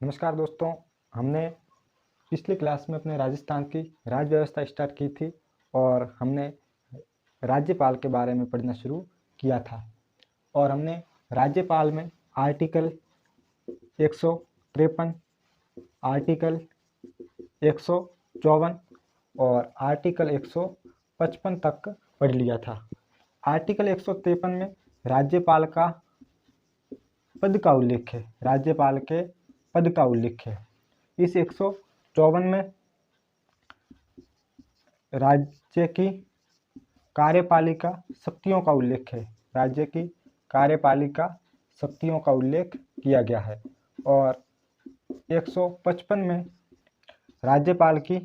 नमस्कार दोस्तों। हमने पिछली क्लास में अपने राजस्थान की राज्य व्यवस्था स्टार्ट की थी और हमने राज्यपाल के बारे में पढ़ना शुरू किया था और हमने राज्यपाल में आर्टिकल 153, आर्टिकल 154 और आर्टिकल 155 तक पढ़ लिया था। आर्टिकल 153 में राज्यपाल का पद का उल्लेख है, राज्यपाल के पद का उल्लेख है। इस 154 में राज्य की कार्यपालिका शक्तियों का उल्लेख है, राज्य की कार्यपालिका शक्तियों का उल्लेख किया गया है। और 155 में राज्यपाल की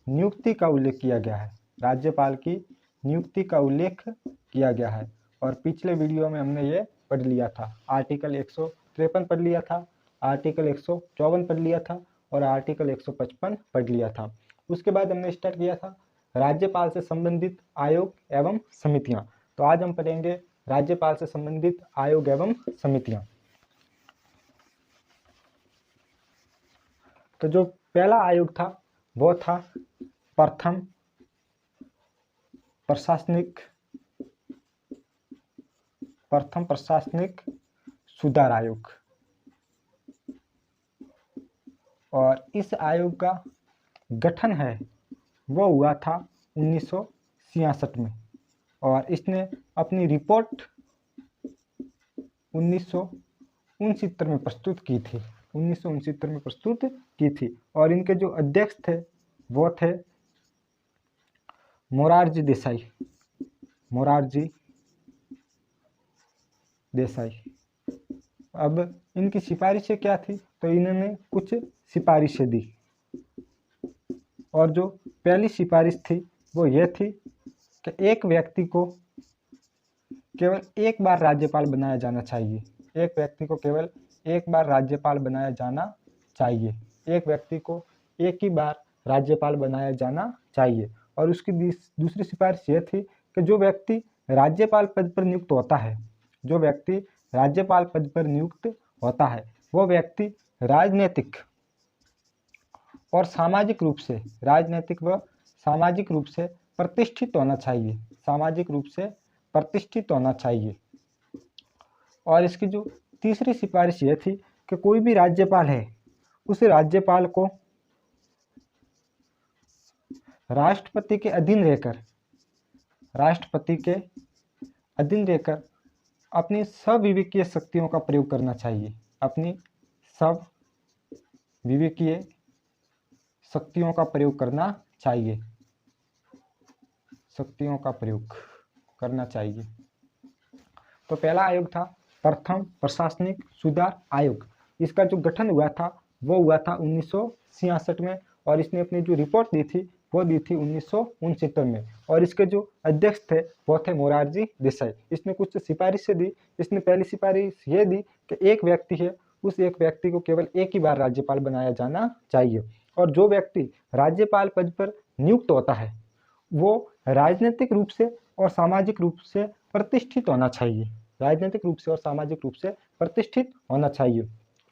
नियुक्ति का उल्लेख किया गया है, राज्यपाल की नियुक्ति का उल्लेख किया गया है। और पिछले वीडियो में हमने ये पढ़ लिया था, आर्टिकल 153 पढ़ लिया था, आर्टिकल 154 पढ़ लिया था और आर्टिकल 155 पढ़ लिया था। उसके बाद हमने स्टार्ट किया था राज्यपाल से संबंधित आयोग एवं समितियां। तो आज हम पढ़ेंगे राज्यपाल से संबंधित आयोग एवं समितियां। तो जो पहला आयोग था वो था प्रथम प्रशासनिक सुधार आयोग। और इस आयोग का गठन है वो हुआ था 1966 में और इसने अपनी रिपोर्ट 1969 में प्रस्तुत की थी, 1969 में प्रस्तुत की थी। और इनके जो अध्यक्ष थे वो थे मोरारजी देसाई। अब इनकी सिफारिशें क्या थी, तो इन्होंने कुछ सिफारिशें दी और जो पहली सिफारिश थी वो ये थी कि एक व्यक्ति को केवल एक बार राज्यपाल बनाया जाना चाहिए, एक व्यक्ति को केवल एक बार राज्यपाल बनाया जाना चाहिए, एक व्यक्ति को एक ही बार राज्यपाल बनाया जाना चाहिए। और उसकी दूसरी सिफारिश ये थी कि जो व्यक्ति राज्यपाल पद पर नियुक्त होता है, जो व्यक्ति राज्यपाल पद पर नियुक्त होता है वो व्यक्ति राजनीतिक और सामाजिक रूप से, राजनीतिक व सामाजिक रूप से प्रतिष्ठित होना चाहिए, सामाजिक रूप से प्रतिष्ठित होना चाहिए। और इसकी जो तीसरी सिफारिश ये थी कि कोई भी राज्यपाल है उस राज्यपाल को राष्ट्रपति के अधीन रहकर अपनी सविवेकीय शक्तियों का प्रयोग करना चाहिए, अपनी सविवेकीय शक्तियों का प्रयोग करना चाहिए, शक्तियों का प्रयोग करना चाहिए। तो पहला आयोग था प्रथम प्रशासनिक सुधार आयोग। इसका जो गठन हुआ था वो हुआ था 1966 में और इसने अपनी जो रिपोर्ट दी थी वो दी थी 1969 में। और इसके जो अध्यक्ष थे वो थे मोरारजी देसाई। इसने कुछ सिफारिशें दी। इसने पहली सिफारिश ये दी कि एक व्यक्ति है उस एक व्यक्ति को केवल एक ही बार राज्यपाल बनाया जाना चाहिए और जो व्यक्ति राज्यपाल पद पर नियुक्त होता है वो राजनीतिक रूप से और सामाजिक रूप से प्रतिष्ठित होना चाहिए, राजनीतिक रूप से और सामाजिक रूप से प्रतिष्ठित होना चाहिए।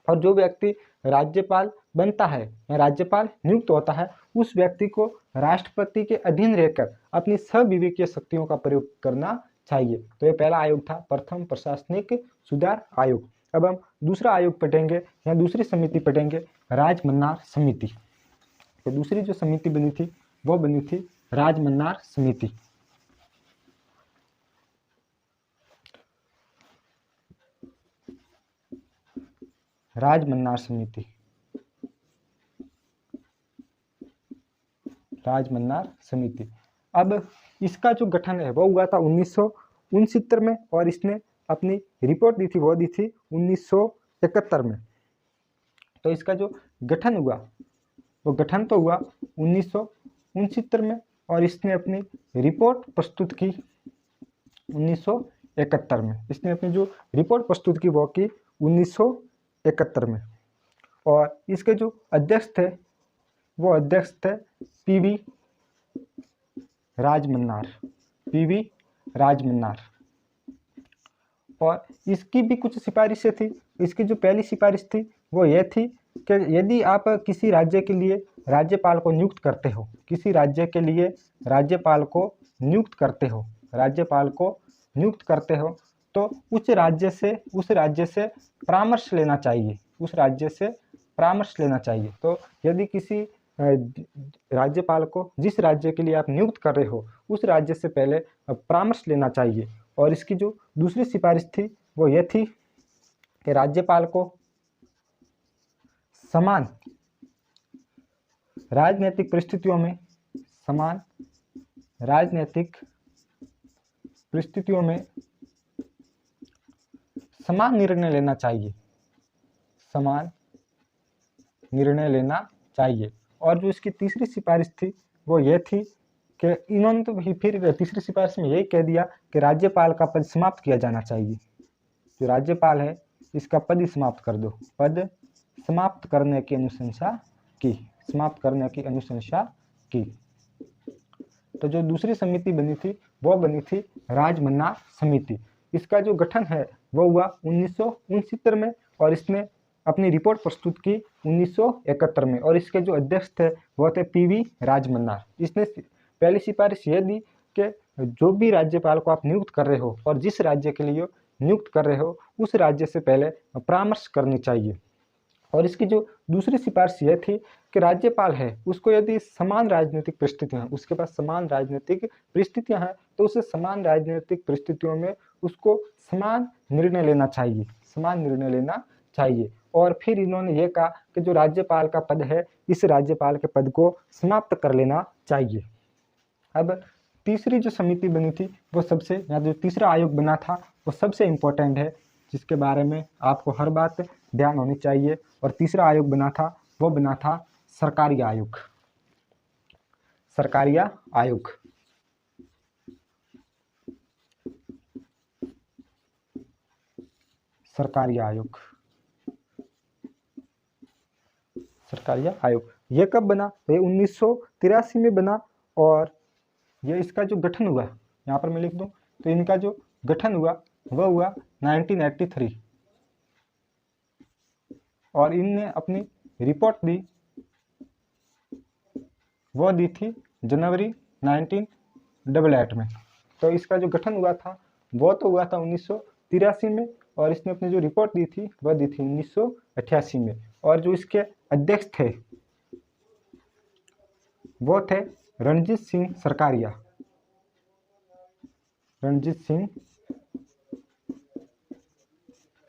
और जो व्यक्ति राज्यपाल बनता है या राज्यपाल नियुक्त होता है उस व्यक्ति को राष्ट्रपति के अधीन रहकर अपनी सविवेकीय शक्तियों का प्रयोग करना चाहिए। तो ये पहला आयोग था प्रथम प्रशासनिक सुधार आयोग। अब हम दूसरा आयोग पढ़ेंगे या दूसरी समिति पढ़ेंगे, राजमन्नार समिति। तो दूसरी जो समिति बनी थी वो बनी थी राजमन्नार समिति। राजमन्नार समिति। अब इसका जो गठन है वो हुआ था 1969 में और इसने अपनी रिपोर्ट दी थी वो दी थी 1971 में। तो इसका जो गठन हुआ वो गठन तो हुआ 1969 में और इसने अपनी रिपोर्ट प्रस्तुत की 1971 में। इसने अपनी जो रिपोर्ट प्रस्तुत की वो की 1971 में। और इसके जो अध्यक्ष थे वो अध्यक्ष थे पीवी राजमन्नार। और इसकी भी कुछ सिफारिशें थी। इसकी जो पहली सिफारिश थी वो ये थी कि यदि आप किसी राज्य के लिए राज्यपाल को नियुक्त करते हो, किसी राज्य के लिए राज्यपाल को नियुक्त करते हो, राज्यपाल को नियुक्त करते हो, तो उस राज्य से परामर्श लेना चाहिए, उस राज्य से परामर्श लेना चाहिए। तो यदि किसी राज्यपाल को जिस राज्य के लिए आप नियुक्त कर रहे हो उस राज्य से पहले परामर्श लेना चाहिए। और इसकी जो दूसरी सिफारिश थी वो ये थी कि राज्यपाल को समान राजनीतिक परिस्थितियों में समान राजनीतिक परिस्थितियों में समान निर्णय लेना चाहिए, समान निर्णय लेना चाहिए। और जो इसकी तीसरी सिफारिश थी वो ये थी कि इन्होंने तो फिर तीसरी सिफारिश में यही कह दिया कि राज्यपाल का पद समाप्त किया जाना चाहिए, जो राज्यपाल है इसका पद ही समाप्त कर दो, पद समाप्त करने की अनुशंसा की, समाप्त करने की अनुशंसा की। तो जो दूसरी समिति बनी थी वो बनी थी राजमन्नार समिति। इसका जो गठन है वो हुआ 1969 में और इसने अपनी रिपोर्ट प्रस्तुत की 1971 में। और इसके जो अध्यक्ष थे वो थे पीवी राजमन्नार। इसने पहली सिफारिश ये दी कि जो भी राज्यपाल को आप नियुक्त कर रहे हो और जिस राज्य के लिए नियुक्त कर रहे हो उस राज्य से पहले परामर्श करनी चाहिए। और इसकी जो दूसरी सिफारिश यह थी कि राज्यपाल है उसको यदि समान राजनीतिक परिस्थितियां, उसके पास समान राजनीतिक परिस्थितियां हैं तो उसे समान राजनीतिक परिस्थितियों में उसको समान निर्णय लेना चाहिए, समान निर्णय लेना चाहिए। और फिर इन्होंने ये कहा कि जो राज्यपाल का पद है इस राज्यपाल के पद को समाप्त कर लेना चाहिए। अब तीसरी जो समिति बनी थी वो सबसे, या जो तीसरा आयोग बना था वो सबसे इम्पोर्टेंट है, जिसके बारे में आपको हर बात ध्यान होनी चाहिए। और तीसरा आयोग बना था वो बना था सरकारिया आयोग, सरकारिया आयोग। सरकारिया आयोग, सरकारिया आयोग ये कब बना? तो ये 1983 में बना। और ये इसका जो गठन हुआ यहाँ पर मैं लिख दूं तो इनका जो गठन हुआ वह हुआ 1983 और इनने अपनी रिपोर्ट दी वो दी थी जनवरी 1988 में। तो इसका जो गठन हुआ था वो तो हुआ था 1983 में और इसने अपनी जो रिपोर्ट दी थी वह दी थी 1988 में। और जो इसके अध्यक्ष थे वो थे रणजीत सिंह सरकारिया, रणजीत सिंह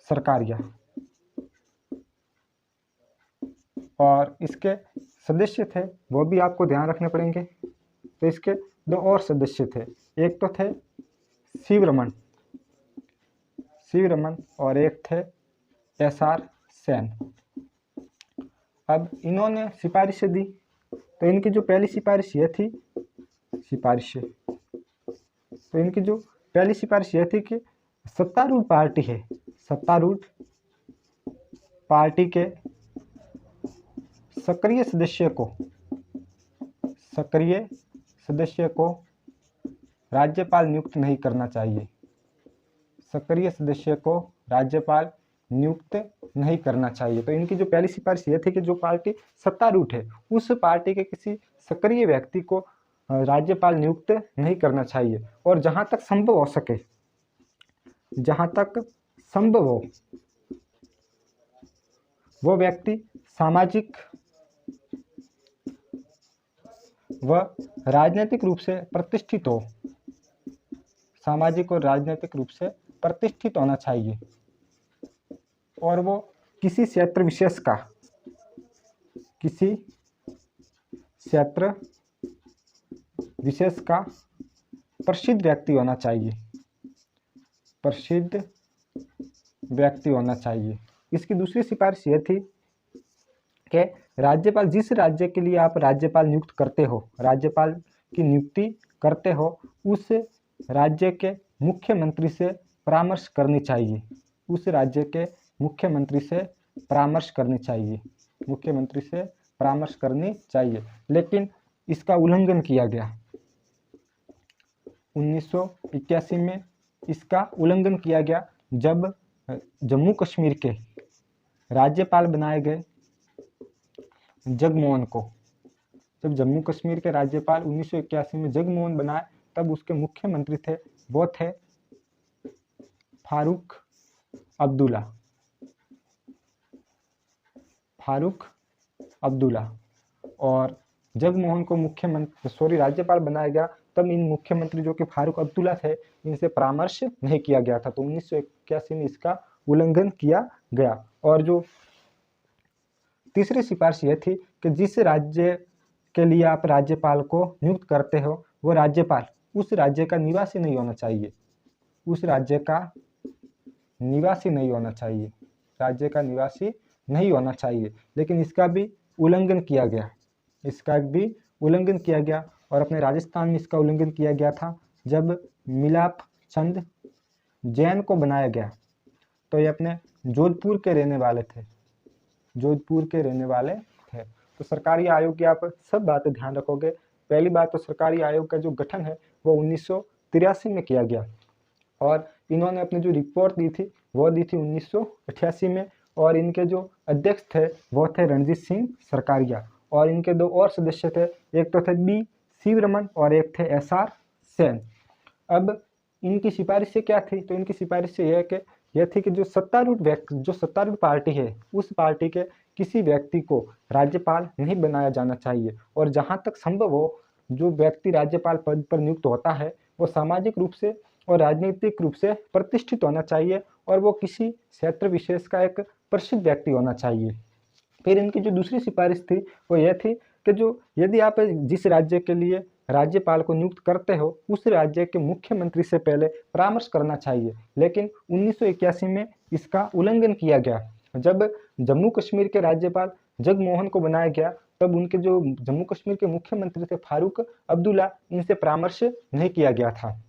सरकारिया। और इसके सदस्य थे वो भी आपको ध्यान रखने पड़ेंगे। तो इसके दो और सदस्य थे, एक तो थे शिव रमन और एक थे एसआर सेन। अब इन्होंने सिफारिशें दी। तो इनकी जो पहली सिफारिश ये थी, तो इनकी जो पहली सिफारिश यह थी कि सत्तारूढ़ पार्टी है, सत्तारूढ़ पार्टी के सक्रिय सदस्य को राज्यपाल नियुक्त नहीं करना चाहिए, सक्रिय सदस्य को राज्यपाल नियुक्त नहीं करना चाहिए। तो इनकी जो पहली सिफारिश ये थी कि जो पार्टी सत्तारूढ़ है उस पार्टी के किसी सक्रिय व्यक्ति को राज्यपाल नियुक्त नहीं करना चाहिए। और जहां तक संभव हो सके, जहां तक संभव हो वो व्यक्ति सामाजिक व राजनीतिक रूप से प्रतिष्ठित हो, सामाजिक और राजनीतिक रूप से प्रतिष्ठित होना चाहिए। और वो किसी क्षेत्र विशेष का, किसी क्षेत्र विशेष का प्रसिद्ध व्यक्ति होना चाहिए, प्रसिद्ध व्यक्ति होना चाहिए। इसकी दूसरी सिफारिश यह थी कि राज्यपाल, जिस राज्य के लिए आप राज्यपाल नियुक्त करते हो, राज्यपाल की नियुक्ति करते हो, उस राज्य के मुख्यमंत्री से परामर्श करनी चाहिए, उस राज्य के मुख्यमंत्री से परामर्श करनी चाहिए, मुख्यमंत्री से परामर्श करनी चाहिए। लेकिन इसका उल्लंघन किया गया 1981 में, इसका उल्लंघन किया गया जब जम्मू कश्मीर के राज्यपाल बनाए गए जगमोहन को। जब जम्मू कश्मीर के राज्यपाल 1981 में जगमोहन बनाए, तब उसके मुख्यमंत्री थे वो थे फारूक अब्दुल्ला। फारूक अब्दुल्ला। और जगमोहन को राज्यपाल बनाया गया, तब इन मुख्यमंत्री जो कि फारूक अब्दुल्ला थे, इनसे परामर्श नहीं किया गया था। तो 1981 में इसका उल्लंघन किया गया। और जो तीसरी सिफारिश यह थी कि जिस राज्य के लिए आप राज्यपाल को नियुक्त करते हो, वो राज्यपाल उस राज्य का निवासी नहीं होना चाहिए। उस राज्य का निवासी नहीं होना चाहिए। राज्य का निवासी नहीं होना चाहिए। लेकिन इसका भी उल्लंघन किया गया। इसका भी उल्लंघन किया गया। और अपने राजस्थान में इसका उल्लंघन किया गया था जब मिलाप चंद जैन को बनाया गया। तो ये अपने जोधपुर के रहने वाले थे। जोधपुर के रहने वाले थे। तो सरकारी आयोग की आप सब बातें ध्यान रखोगे। पहली बात तो सरकारी आयोग का जो गठन है वो 1983 में किया गया। और इन्होंने अपनी जो रिपोर्ट दी थी वो दी थी 1988 में। और इनके जो अध्यक्ष थे वो थे रणजीत सिंह सरकारिया। और इनके दो और सदस्य थे, एक तो थे बी शिवरमन और एक थे SR सेन। अब इनकी सिफारिश से क्या थी? तो इनकी सिफारिश से यह थी कि जो सत्तारूढ़ पार्टी है, उस पार्टी के किसी व्यक्ति को राज्यपाल नहीं बनाया जाना चाहिए। और जहां तक संभव हो, जो व्यक्ति राज्यपाल पद पर नियुक्त होता है वो सामाजिक रूप से और राजनीतिक रूप से प्रतिष्ठित होना चाहिए, और वो किसी क्षेत्र विशेष का एक प्रसिद्ध व्यक्ति होना चाहिए। फिर इनकी जो दूसरी सिफारिश थी वो यह थी कि जो यदि आप जिस राज्य के लिए राज्यपाल को नियुक्त करते हो, उस राज्य के मुख्यमंत्री से पहले परामर्श करना चाहिए। लेकिन 1981 में इसका उल्लंघन किया गया। जब जम्मू कश्मीर के राज्यपाल जगमोहन को बनाया गया, तब उनके जो जम्मू कश्मीर के मुख्यमंत्री थे फारूक अब्दुल्ला, इनसे परामर्श नहीं किया गया था।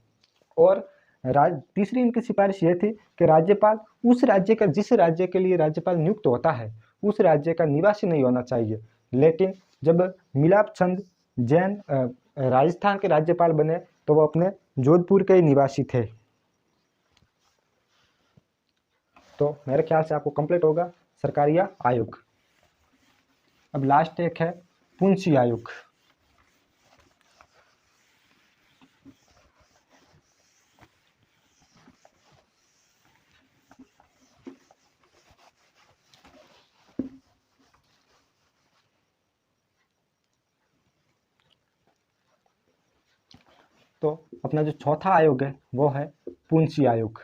और तीसरी इनकी सिफारिश यह थी कि राज्यपाल उस राज्य का, जिस राज्य के लिए राज्यपाल नियुक्त होता है, उस राज्य का निवासी नहीं होना चाहिए। लेकिन जब मिलाप चंद जैन राजस्थान के राज्यपाल बने, तो वो अपने जोधपुर के निवासी थे। तो मेरे ख्याल से आपको कंप्लीट होगा सरकारी आयोग। अब लास्ट एक है पुंछी आयोग। तो अपना जो चौथा आयोग है वो है पुंछी आयोग।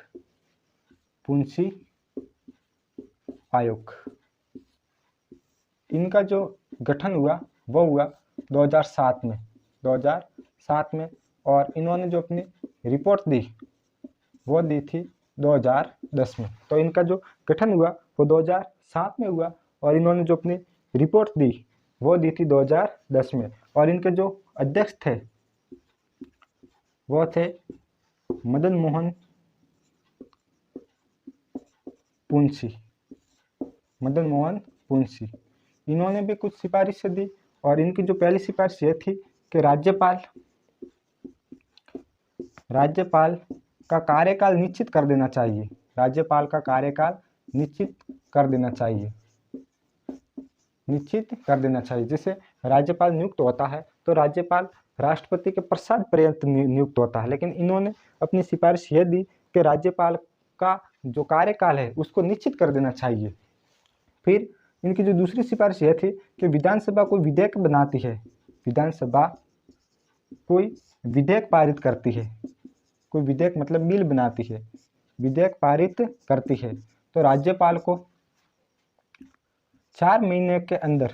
पुंछी आयोग, इनका जो गठन हुआ वो हुआ 2007 में। और इन्होंने जो अपनी रिपोर्ट दी वो दी थी 2010 में। तो इनका जो गठन हुआ वो 2007 में हुआ, और इन्होंने जो अपनी रिपोर्ट दी वो दी थी 2010 में। और इनके जो अध्यक्ष थे वो थे मदन मोहन पुंछी। इन्होंने भी कुछ सिफारिशें दी। और इनकी जो पहली सिफारिश ये थी कि राज्यपाल का कार्यकाल निश्चित कर देना चाहिए। राज्यपाल का कार्यकाल निश्चित कर देना चाहिए। जैसे राज्यपाल नियुक्त होता है तो राज्यपाल राष्ट्रपति के प्रसाद पर्यंत नियुक्त होता है। लेकिन इन्होंने अपनी सिफारिश यह दी कि राज्यपाल का जो कार्यकाल है उसको निश्चित कर देना चाहिए। फिर इनकी जो दूसरी सिफारिश यह थी कि विधानसभा कोई विधेयक बनाती है, विधानसभा कोई विधेयक पारित करती है, कोई विधेयक मतलब बिल बनाती है, विधेयक पारित करती है, तो राज्यपाल को 4 महीने के अंदर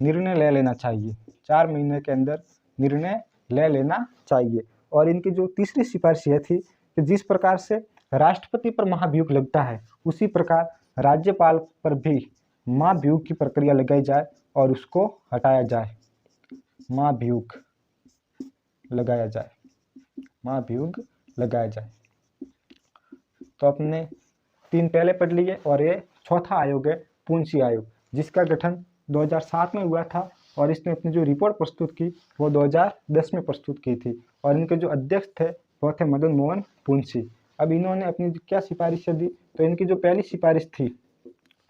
निर्णय ले लेना चाहिए। 4 महीने के अंदर निर्णय ले लेना चाहिए। और इनकी जो तीसरी सिफारिश यह थी कि जिस प्रकार से राष्ट्रपति पर महाभियोग लगता है, उसी प्रकार राज्यपाल पर भी महाभियोग की प्रक्रिया लगाई जाए और उसको हटाया जाए। महाभियोग लगाया जाए। तो अपने 3 पहले पढ़ लिए। और ये चौथा आयोग है पुंछी आयोग, जिसका गठन 2007 में हुआ था। और इसने अपनी जो रिपोर्ट प्रस्तुत की वो 2010 में प्रस्तुत की थी। और इनके जो अध्यक्ष थे वो थे मदन मोहन पुंछी। अब इन्होंने अपनी क्या सिफारिशें दी, तो इनकी जो पहली सिफारिश थी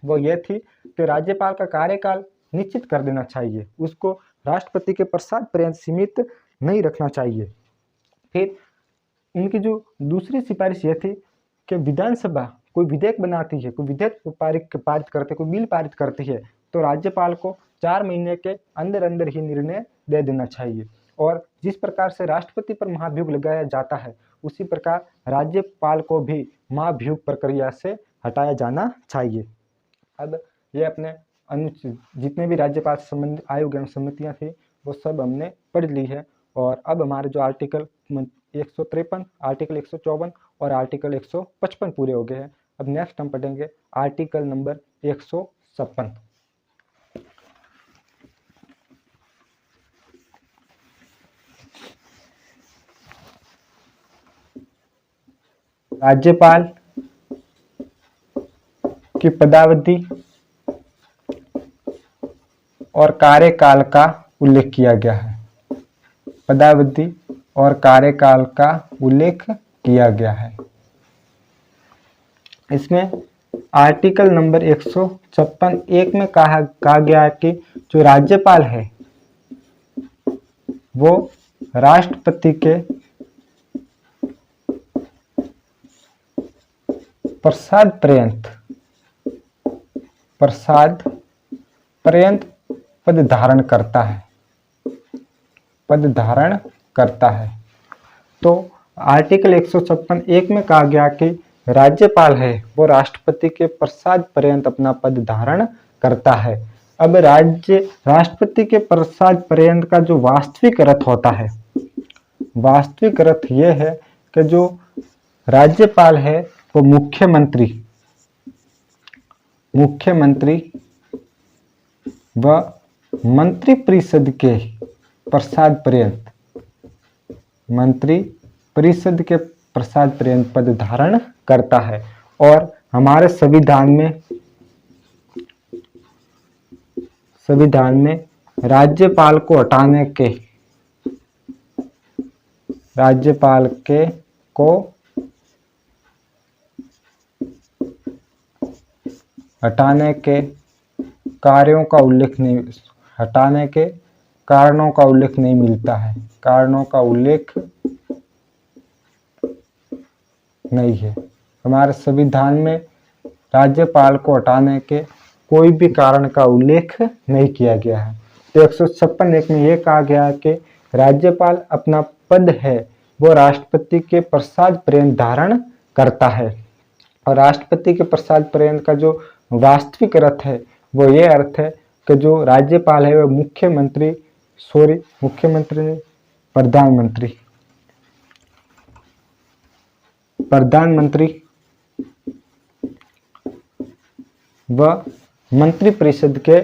वो ये थी कि राज्यपाल का कार्यकाल निश्चित कर देना चाहिए, उसको राष्ट्रपति के प्रसाद पर्यंत सीमित नहीं रखना चाहिए। फिर इनकी जो दूसरी सिफारिश ये थी कि विधानसभा कोई विधेयक बनाती है, कोई विधेयक पारित करते, कोई बिल पारित करती है, तो राज्यपाल को 4 महीने के अंदर अंदर ही निर्णय दे देना चाहिए। और जिस प्रकार से राष्ट्रपति पर महाभियोग लगाया जाता है, उसी प्रकार राज्यपाल को भी महाभियोग प्रक्रिया से हटाया जाना चाहिए। अब ये अपने अनुच्छेद जितने भी राज्यपाल से संबंधित आयोग एवं समितियाँ थी वो सब हमने पढ़ ली है। और अब हमारे जो आर्टिकल 153, आर्टिकल 154 और आर्टिकल 155 पूरे हो गए हैं। अब नेक्स्ट हम पढ़ेंगे आर्टिकल नंबर 156। राज्यपाल की पदावधि और कार्यकाल का उल्लेख किया गया है। पदावधि और कार्यकाल का उल्लेख किया गया है। इसमें आर्टिकल नंबर 156(1) में कहा गया है कि जो राज्यपाल है वो राष्ट्रपति के प्रसाद पर्यंत पद धारण करता है। तो आर्टिकल 156(1) में कहा गया कि राज्यपाल है वो राष्ट्रपति के प्रसाद पर्यंत अपना पद धारण करता है। अब राष्ट्रपति के प्रसाद पर्यंत का जो वास्तविक अर्थ होता है, वास्तविक अर्थ ये है कि जो राज्यपाल है वो मुख्यमंत्री व मंत्रिपरिषद के प्रसाद पर्यंत पद धारण करता है। और हमारे संविधान में राज्यपाल को हटाने के कार्यों का उल्लेख नहीं, हटाने के कारणों का उल्लेख नहीं मिलता है, कारणों का उल्लेख नहीं है। हमारे संविधान में राज्यपाल को हटाने के कोई भी कारण का उल्लेख नहीं किया गया है। तो 156(1) में यह कहा गया है कि राज्यपाल अपना पद है वो राष्ट्रपति के प्रसाद पर्यंत धारण करता है। और राष्ट्रपति के प्रसाद पर्यंत का जो वास्तविक अर्थ है वो ये अर्थ है कि जो राज्यपाल है वो प्रधानमंत्री व मंत्रिपरिषद के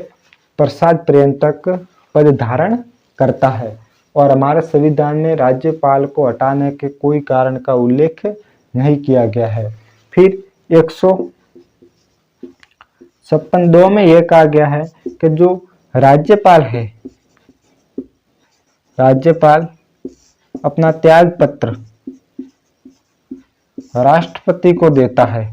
प्रसाद पर्यंत तक पद धारण करता है। और हमारे संविधान में राज्यपाल को हटाने के कोई कारण का उल्लेख नहीं किया गया है। फिर 156(2) में यह कहा गया है कि जो राज्यपाल है, राज्यपाल अपना त्याग पत्र राष्ट्रपति को देता है।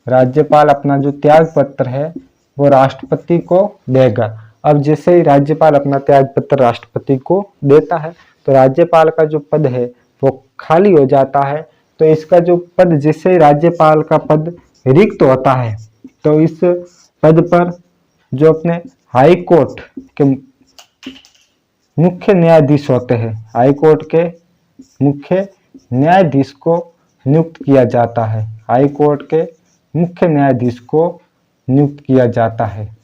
राज्यपाल अपना जो त्याग पत्र है वो राष्ट्रपति को देगा। अब जैसे ही राज्यपाल अपना त्याग पत्र राष्ट्रपति को देता है तो राज्यपाल का जो पद है वो खाली हो जाता है। तो इसका जो पद, जैसे राज्यपाल का पद रिक्त होता है तो इस पद पर जो अपने हाई कोर्ट के मुख्य न्यायाधीश होते हैं, हाई कोर्ट के मुख्य न्यायाधीश को नियुक्त किया जाता है। हाई कोर्ट के मुख्य न्यायाधीश को नियुक्त किया जाता है।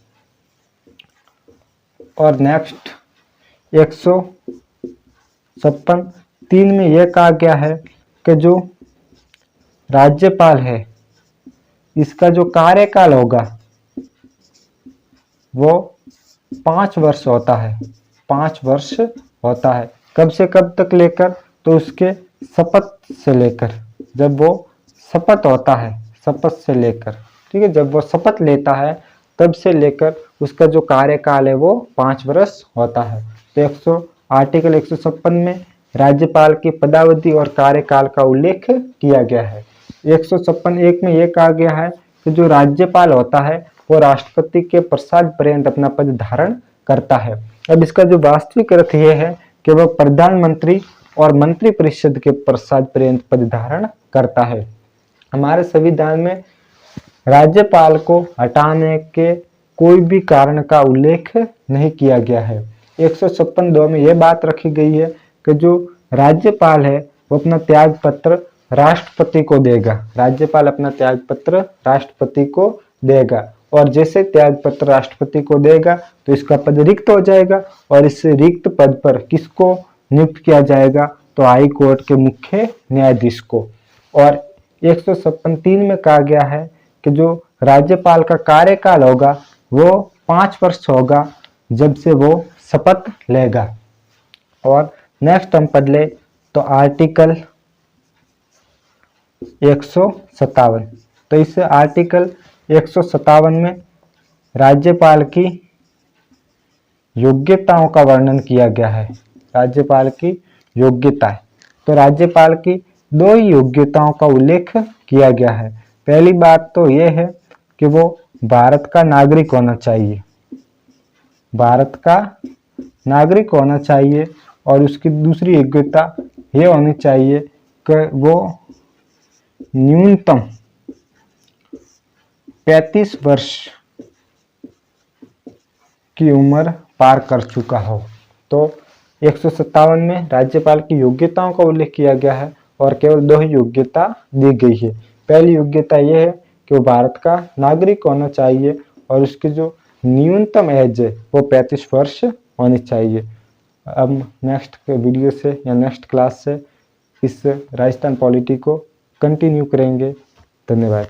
और नेक्स्ट 156(3) में यह कहा गया है कि जो राज्यपाल है इसका जो कार्यकाल होगा वो 5 वर्ष होता है। 5 वर्ष होता है। कब से कब तक लेकर, तो उसके शपथ से लेकर, जब वो शपथ होता है, शपथ से लेकर, ठीक है, जब वो शपथ लेता है तब से लेकर उसका जो कार्यकाल है वो 5 वर्ष होता है। तो आर्टिकल 156 में राज्यपाल की पदावधि और कार्यकाल का उल्लेख किया गया है। 156(1) में यह कहा गया है कि जो राज्यपाल होता है वो राष्ट्रपति के प्रसाद पर्यंत अपना पद धारण करता है। अब इसका जो वास्तविक अर्थ यह है कि वह प्रधानमंत्री और मंत्रिपरिषद के प्रसाद पर्यंत पद धारण करता है। हमारे संविधान में राज्यपाल को हटाने के कोई भी कारण का उल्लेख नहीं किया गया है। 156(2) में यह बात रखी गई है कि जो राज्यपाल है वो अपना त्याग पत्र राष्ट्रपति को देगा। राज्यपाल अपना त्याग पत्र राष्ट्रपति को देगा और जैसे त्याग पत्र राष्ट्रपति को देगा तो इसका पद रिक्त हो जाएगा और इस रिक्त पद पर किसको नियुक्त किया जाएगा? तो हाई कोर्ट के मुख्य न्यायाधीश को। और 156(3) में कहा गया है कि जो राज्यपाल का कार्यकाल होगा वो 5 वर्ष होगा जब से वो शपथ लेगा। और नेक्स्ट हम पढ़ ले तो आर्टिकल 157। तो इस आर्टिकल 157 में राज्यपाल की योग्यताओं का वर्णन किया गया है। राज्यपाल की योग्यता है तो राज्यपाल की 2 ही योग्यताओं का उल्लेख किया गया है। पहली बात तो यह है कि वो भारत का नागरिक होना चाहिए, भारत का नागरिक होना चाहिए। और उसकी दूसरी योग्यता यह होनी चाहिए कि वो न्यूनतम 35 वर्ष की उम्र पार कर चुका हो। तो 157 में राज्यपाल की योग्यताओं का उल्लेख किया गया है और केवल 2 ही योग्यता दी गई है। पहली योग्यता यह है कि वो भारत का नागरिक होना चाहिए और उसकी जो न्यूनतम एज है वो 35 वर्ष होनी चाहिए। अब नेक्स्ट वीडियो से या नेक्स्ट क्लास से इस राजस्थान पॉलिटी को कंटिन्यू करेंगे। धन्यवाद।